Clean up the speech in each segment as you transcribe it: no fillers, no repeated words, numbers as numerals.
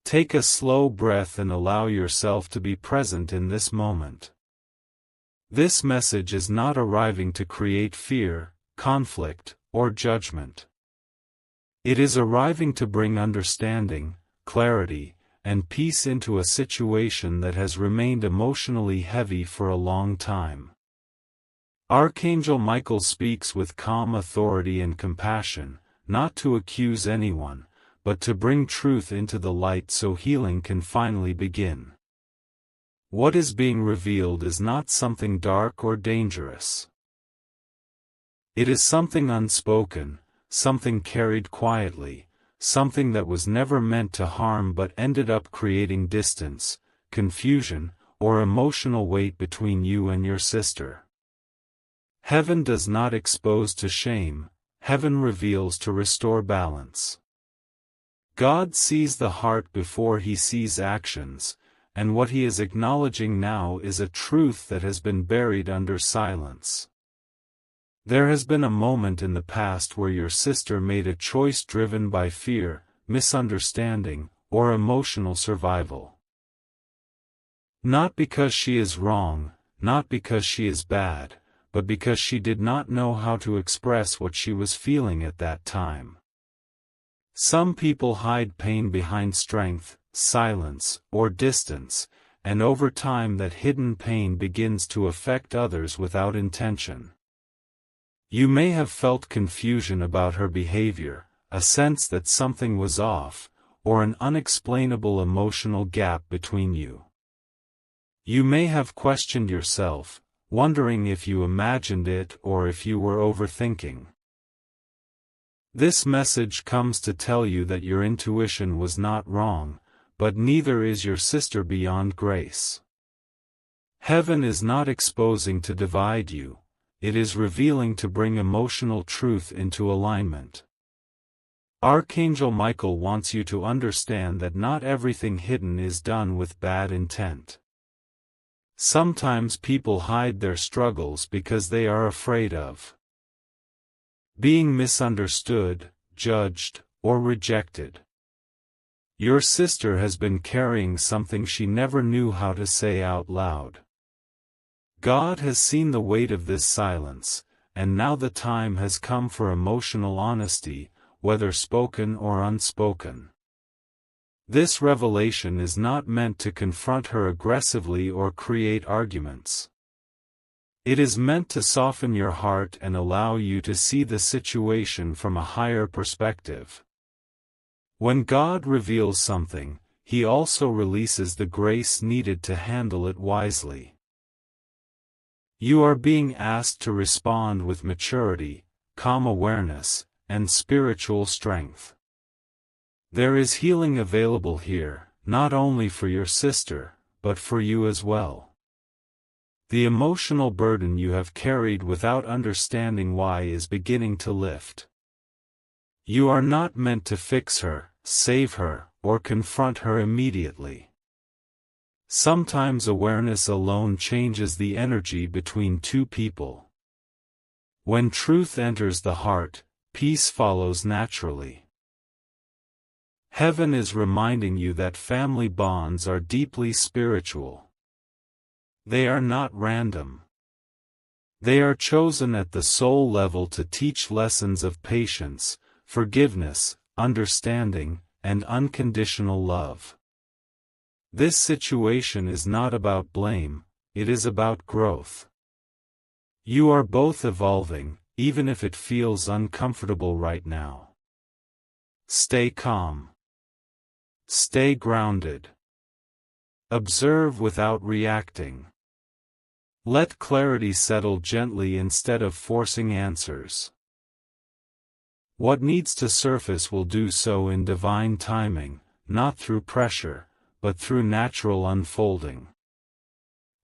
Take a slow breath and allow yourself to be present in this moment. This message is not arriving to create fear, conflict, or judgment. It is arriving to bring understanding, clarity, and peace into a situation that has remained emotionally heavy for a long time. Archangel Michael speaks with calm authority and compassion, not to accuse anyone, but to bring truth into the light so healing can finally begin. What is being revealed is not something dark or dangerous. It is something unspoken, something carried quietly, something that was never meant to harm but ended up creating distance, confusion, or emotional weight between you and your sister. Heaven does not expose to shame, heaven reveals to restore balance. God sees the heart before he sees actions, and what he is acknowledging now is a truth that has been buried under silence. There has been a moment in the past where your sister made a choice driven by fear, misunderstanding, or emotional survival. Not because she is wrong, not because she is bad, but because she did not know how to express what she was feeling at that time. Some people hide pain behind strength, silence, or distance, and over time that hidden pain begins to affect others without intention. You may have felt confusion about her behavior, a sense that something was off, or an unexplainable emotional gap between you. You may have questioned yourself, wondering if you imagined it or if you were overthinking. This message comes to tell you that your intuition was not wrong, but neither is your sister beyond grace. Heaven is not exposing to divide you, it is revealing to bring emotional truth into alignment. Archangel Michael wants you to understand that not everything hidden is done with bad intent. Sometimes people hide their struggles because they are afraid of being misunderstood, judged, or rejected. Your sister has been carrying something she never knew how to say out loud. God has seen the weight of this silence, and now the time has come for emotional honesty, whether spoken or unspoken. This revelation is not meant to confront her aggressively or create arguments. It is meant to soften your heart and allow you to see the situation from a higher perspective. When God reveals something, he also releases the grace needed to handle it wisely. You are being asked to respond with maturity, calm awareness, and spiritual strength. There is healing available here, not only for your sister, but for you as well. The emotional burden you have carried without understanding why is beginning to lift. You are not meant to fix her, save her, or confront her immediately. Sometimes awareness alone changes the energy between two people. When truth enters the heart, peace follows naturally. Heaven is reminding you that family bonds are deeply spiritual. They are not random. They are chosen at the soul level to teach lessons of patience, forgiveness, understanding, and unconditional love. This situation is not about blame, it is about growth. You are both evolving, even if it feels uncomfortable right now. Stay calm. Stay grounded. Observe without reacting. Let clarity settle gently instead of forcing answers. What needs to surface will do so in divine timing, not through pressure, but through natural unfolding.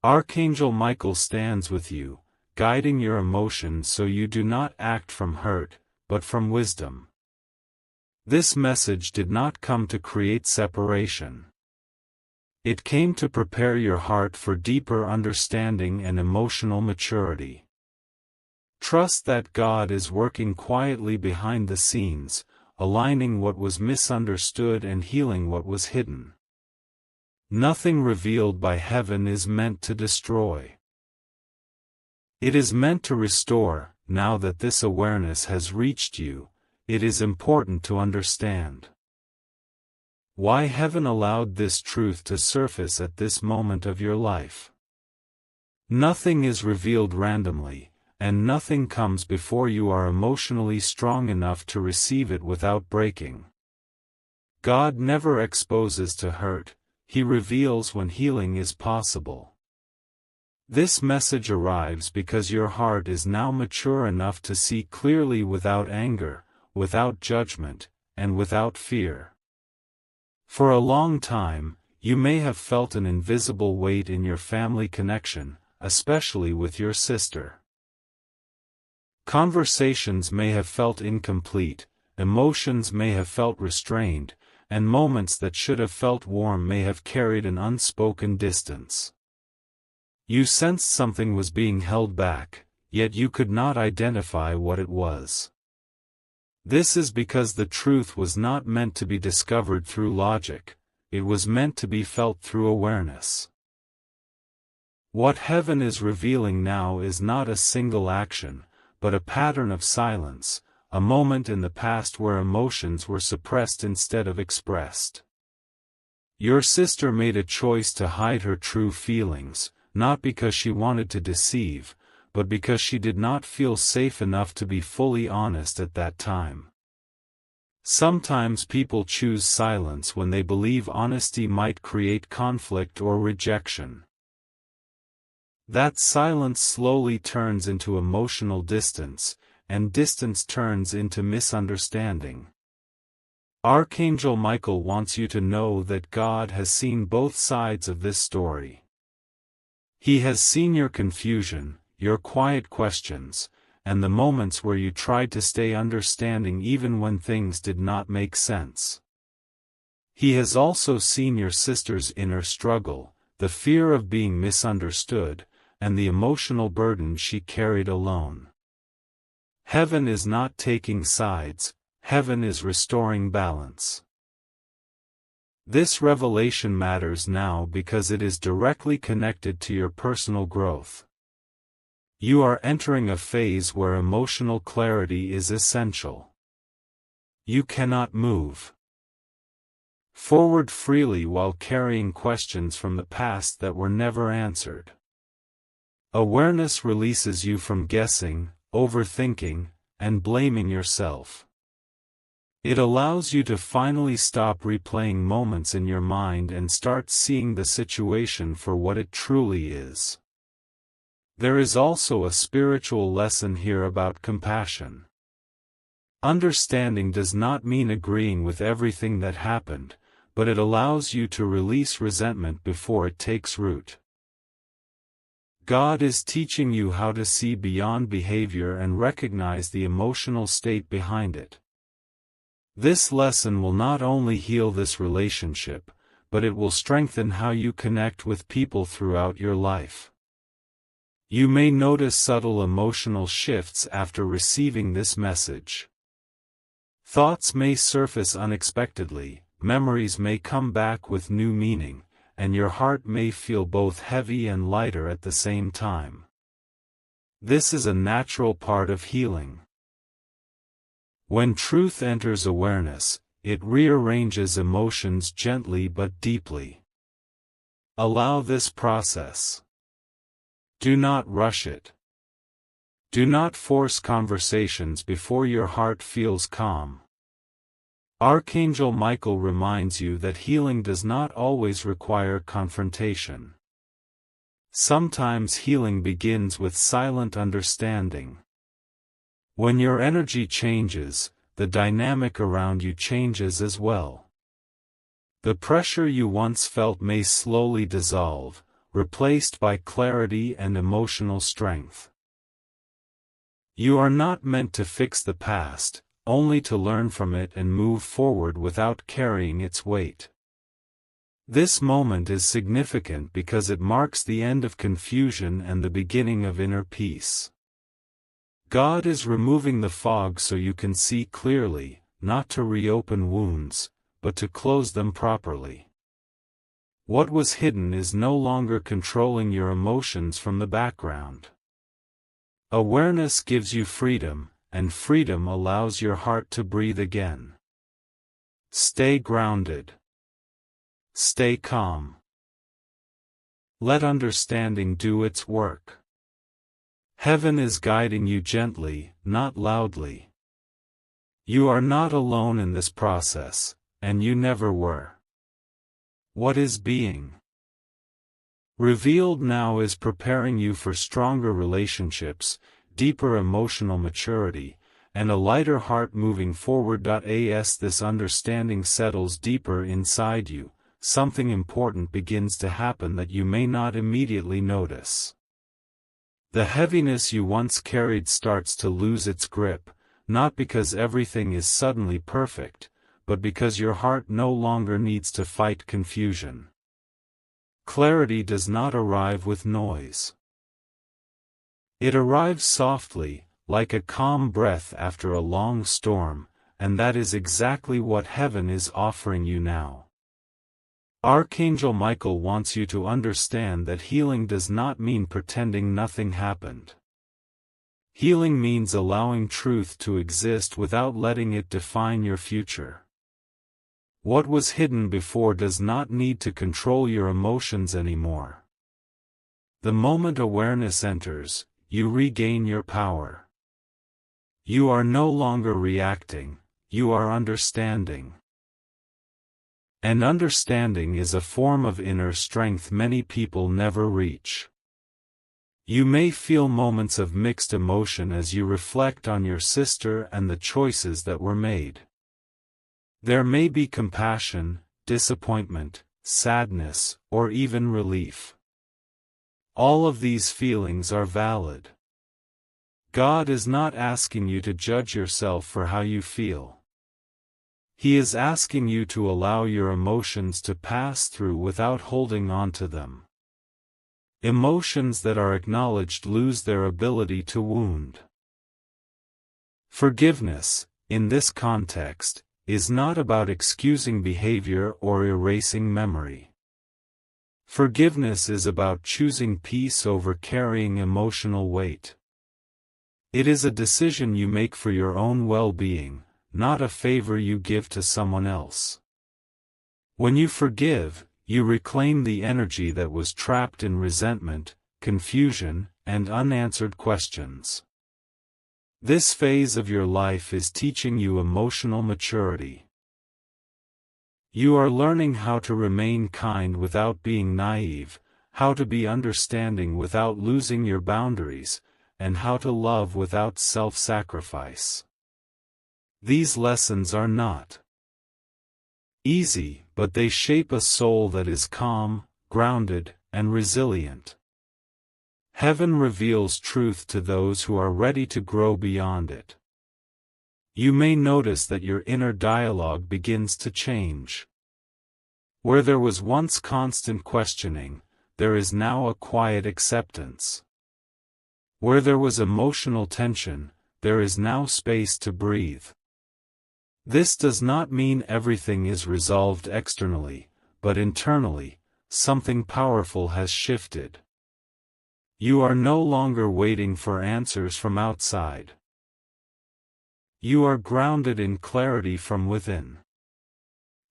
Archangel Michael stands with you, guiding your emotions so you do not act from hurt, but from wisdom. This message did not come to create separation. It came to prepare your heart for deeper understanding and emotional maturity. Trust that God is working quietly behind the scenes, aligning what was misunderstood and healing what was hidden. Nothing revealed by heaven is meant to destroy. It is meant to restore. Now that this awareness has reached you, it is important to understand why heaven allowed this truth to surface at this moment of your life. Nothing is revealed randomly, and nothing comes before you are emotionally strong enough to receive it without breaking. God never exposes to hurt, He reveals when healing is possible. This message arrives because your heart is now mature enough to see clearly without anger, without judgment, and without fear. For a long time, you may have felt an invisible weight in your family connection, especially with your sister. Conversations may have felt incomplete, emotions may have felt restrained, and moments that should have felt warm may have carried an unspoken distance. You sensed something was being held back, yet you could not identify what it was. This is because the truth was not meant to be discovered through logic, it was meant to be felt through awareness. What heaven is revealing now is not a single action, but a pattern of silence, a moment in the past where emotions were suppressed instead of expressed. Your sister made a choice to hide her true feelings, not because she wanted to deceive, but because she did not feel safe enough to be fully honest at that time. Sometimes people choose silence when they believe honesty might create conflict or rejection. That silence slowly turns into emotional distance, and distance turns into misunderstanding. Archangel Michael wants you to know that God has seen both sides of this story. He has seen your confusion, your quiet questions, and the moments where you tried to stay understanding even when things did not make sense. He has also seen your sister's inner struggle, the fear of being misunderstood, and the emotional burden she carried alone. Heaven is not taking sides, heaven is restoring balance. This revelation matters now because it is directly connected to your personal growth. You are entering a phase where emotional clarity is essential. You cannot move forward freely while carrying questions from the past that were never answered. Awareness releases you from guessing, overthinking, and blaming yourself. It allows you to finally stop replaying moments in your mind and start seeing the situation for what it truly is. There is also a spiritual lesson here about compassion. Understanding does not mean agreeing with everything that happened, but it allows you to release resentment before it takes root. God is teaching you how to see beyond behavior and recognize the emotional state behind it. This lesson will not only heal this relationship, but it will strengthen how you connect with people throughout your life. You may notice subtle emotional shifts after receiving this message. Thoughts may surface unexpectedly, memories may come back with new meaning, and your heart may feel both heavy and lighter at the same time. This is a natural part of healing. When truth enters awareness, it rearranges emotions gently but deeply. Allow this process. Do not rush it. Do not force conversations before your heart feels calm. Archangel Michael reminds you that healing does not always require confrontation. Sometimes healing begins with silent understanding. When your energy changes, the dynamic around you changes as well. The pressure you once felt may slowly dissolve, replaced by clarity and emotional strength. You are not meant to fix the past, only to learn from it and move forward without carrying its weight. This moment is significant because it marks the end of confusion and the beginning of inner peace. God is removing the fog so you can see clearly, not to reopen wounds, but to close them properly. What was hidden is no longer controlling your emotions from the background. Awareness gives you freedom, and freedom allows your heart to breathe again. Stay grounded. Stay calm. Let understanding do its work. Heaven is guiding you gently, not loudly. You are not alone in this process, and you never were. What is being revealed now is preparing you for stronger relationships, deeper emotional maturity, and a lighter heart moving forward. As this understanding settles deeper inside you, something important begins to happen that you may not immediately notice. The heaviness you once carried starts to lose its grip, not because everything is suddenly perfect, but because your heart no longer needs to fight confusion. Clarity does not arrive with noise. It arrives softly, like a calm breath after a long storm, and that is exactly what heaven is offering you now. Archangel Michael wants you to understand that healing does not mean pretending nothing happened. Healing means allowing truth to exist without letting it define your future. What was hidden before does not need to control your emotions anymore. The moment awareness enters, you regain your power. You are no longer reacting, you are understanding. And understanding is a form of inner strength many people never reach. You may feel moments of mixed emotion as you reflect on your sister and the choices that were made. There may be compassion, disappointment, sadness, or even relief. All of these feelings are valid. God is not asking you to judge yourself for how you feel. He is asking you to allow your emotions to pass through without holding on to them. Emotions that are acknowledged lose their ability to wound. Forgiveness, in this context, is not about excusing behavior or erasing memory. Forgiveness is about choosing peace over carrying emotional weight. It is a decision you make for your own well-being, not a favor you give to someone else. When you forgive, you reclaim the energy that was trapped in resentment, confusion, and unanswered questions. This phase of your life is teaching you emotional maturity. You are learning how to remain kind without being naive, how to be understanding without losing your boundaries, and how to love without self-sacrifice. These lessons are not easy, but they shape a soul that is calm, grounded, and resilient. Heaven reveals truth to those who are ready to grow beyond it. You may notice that your inner dialogue begins to change. Where there was once constant questioning, there is now a quiet acceptance. Where there was emotional tension, there is now space to breathe. This does not mean everything is resolved externally, but internally, something powerful has shifted. You are no longer waiting for answers from outside. You are grounded in clarity from within.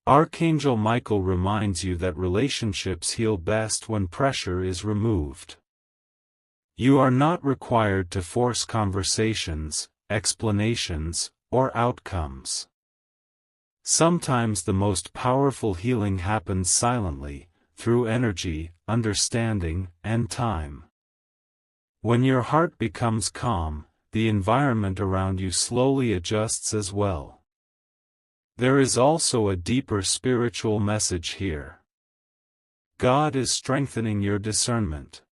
Archangel Michael reminds you that relationships heal best when pressure is removed. You are not required to force conversations, explanations, or outcomes. Sometimes the most powerful healing happens silently, through energy, understanding, and time. When your heart becomes calm, the environment around you slowly adjusts as well. There is also a deeper spiritual message here. God is strengthening your discernment.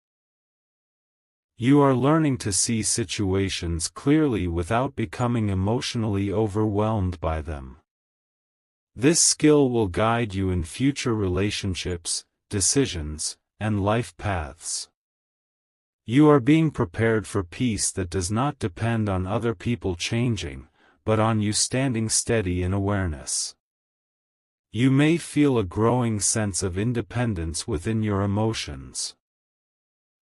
You are learning to see situations clearly without becoming emotionally overwhelmed by them. This skill will guide you in future relationships, decisions, and life paths. You are being prepared for peace that does not depend on other people changing, but on you standing steady in awareness. You may feel a growing sense of independence within your emotions.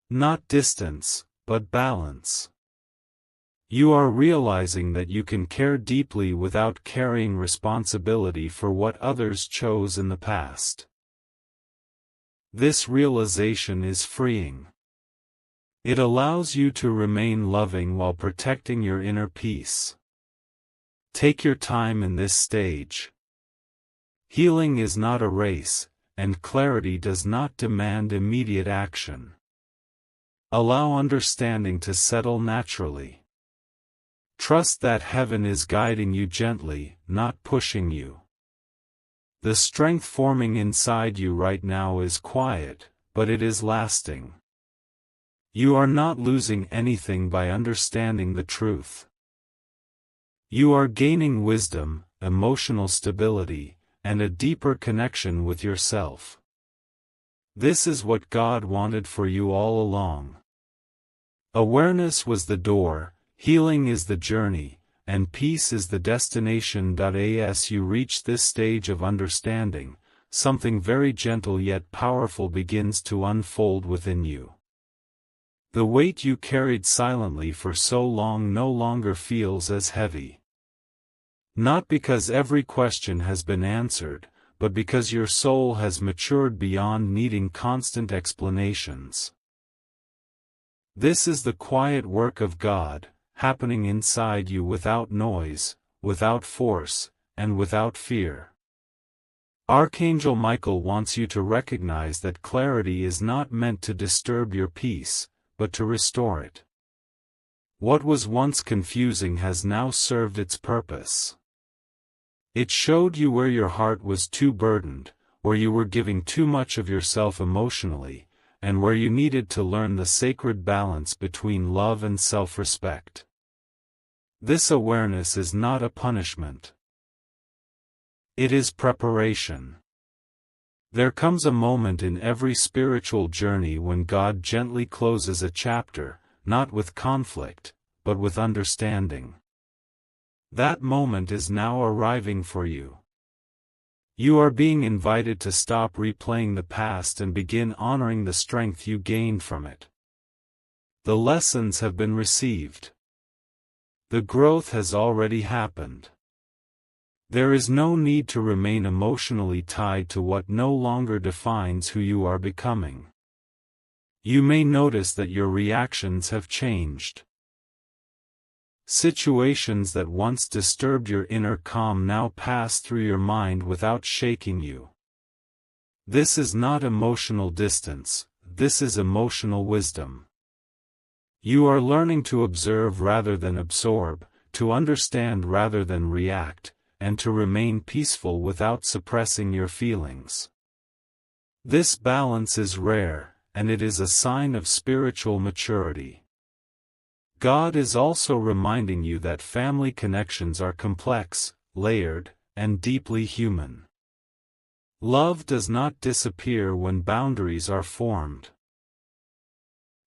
Not distance, but balance. You are realizing that you can care deeply without carrying responsibility for what others chose in the past. This realization is freeing. It allows you to remain loving while protecting your inner peace. Take your time in this stage. Healing is not a race, and clarity does not demand immediate action. Allow understanding to settle naturally. Trust that heaven is guiding you gently, not pushing you. The strength forming inside you right now is quiet, but it is lasting. You are not losing anything by understanding the truth. You are gaining wisdom, emotional stability, and a deeper connection with yourself. This is what God wanted for you all along. Awareness was the door, healing is the journey, and peace is the destination. As you reach this stage of understanding, something very gentle yet powerful begins to unfold within you. The weight you carried silently for so long no longer feels as heavy. Not because every question has been answered, but because your soul has matured beyond needing constant explanations. This is the quiet work of God, happening inside you without noise, without force, and without fear. Archangel Michael wants you to recognize that clarity is not meant to disturb your peace, but to restore it. What was once confusing has now served its purpose. It showed you where your heart was too burdened, where you were giving too much of yourself emotionally, and where you needed to learn the sacred balance between love and self-respect. This awareness is not a punishment. It is preparation. There comes a moment in every spiritual journey when God gently closes a chapter, not with conflict, but with understanding. That moment is now arriving for you. You are being invited to stop replaying the past and begin honoring the strength you gained from it. The lessons have been received. The growth has already happened. There is no need to remain emotionally tied to what no longer defines who you are becoming. You may notice that your reactions have changed. Situations that once disturbed your inner calm now pass through your mind without shaking you. This is not emotional distance, this is emotional wisdom. You are learning to observe rather than absorb, to understand rather than react, and to remain peaceful without suppressing your feelings. This balance is rare, and it is a sign of spiritual maturity. God is also reminding you that family connections are complex, layered, and deeply human. Love does not disappear when boundaries are formed.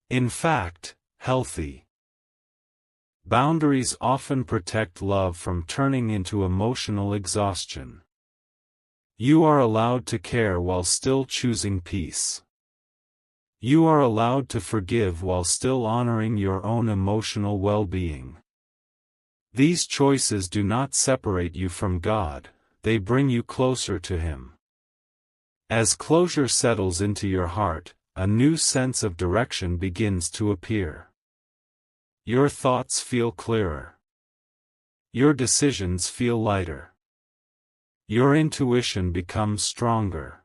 In fact, healthy boundaries often protect love from turning into emotional exhaustion. You are allowed to care while still choosing peace. You are allowed to forgive while still honoring your own emotional well-being. These choices do not separate you from God, they bring you closer to Him. As closure settles into your heart, a new sense of direction begins to appear. Your thoughts feel clearer. Your decisions feel lighter. Your intuition becomes stronger.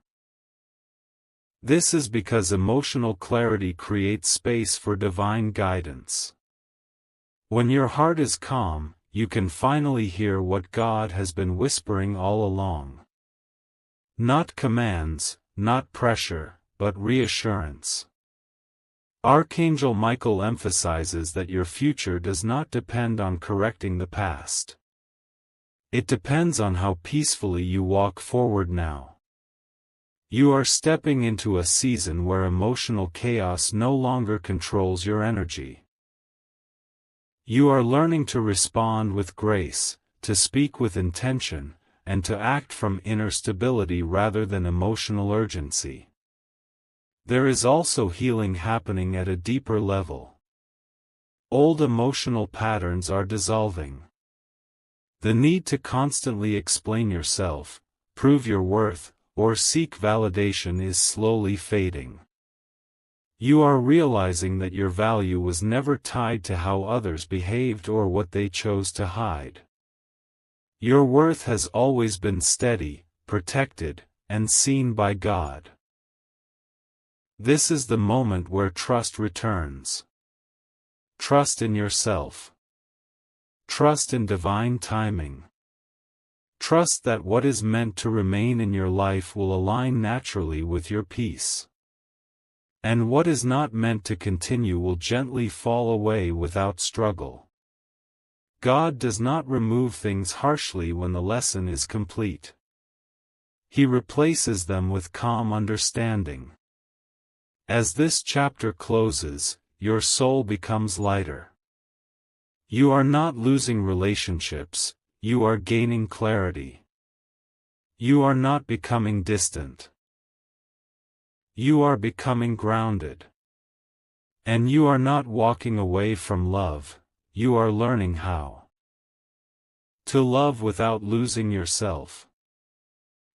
This is because emotional clarity creates space for divine guidance. When your heart is calm, you can finally hear what God has been whispering all along. Not commands, not pressure, but reassurance. Archangel Michael emphasizes that your future does not depend on correcting the past. It depends on how peacefully you walk forward now. You are stepping into a season where emotional chaos no longer controls your energy. You are learning to respond with grace, to speak with intention, and to act from inner stability rather than emotional urgency. There is also healing happening at a deeper level. Old emotional patterns are dissolving. The need to constantly explain yourself, prove your worth, or seek validation is slowly fading. You are realizing that your value was never tied to how others behaved or what they chose to hide. Your worth has always been steady, protected, and seen by God. This is the moment where trust returns. Trust in yourself. Trust in divine timing. Trust that what is meant to remain in your life will align naturally with your peace. And what is not meant to continue will gently fall away without struggle. God does not remove things harshly when the lesson is complete. He replaces them with calm understanding. As this chapter closes, your soul becomes lighter. You are not losing relationships, you are gaining clarity. You are not becoming distant. You are becoming grounded. And you are not walking away from love, you are learning how to love without losing yourself.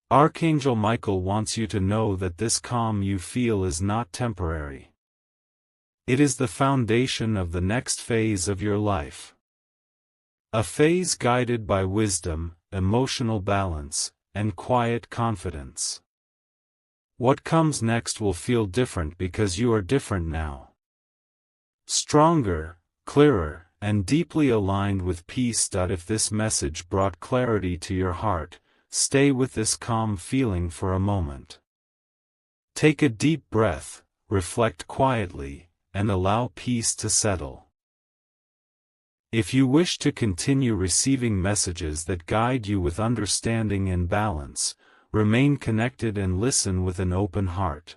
Archangel Michael wants you to know that this calm you feel is not temporary. It is the foundation of the next phase of your life. A phase guided by wisdom, emotional balance, and quiet confidence. What comes next will feel different because you are different now. Stronger, clearer, and deeply aligned with peace. If this message brought clarity to your heart, stay with this calm feeling for a moment. Take a deep breath, reflect quietly, and allow peace to settle. If you wish to continue receiving messages that guide you with understanding and balance, remain connected and listen with an open heart.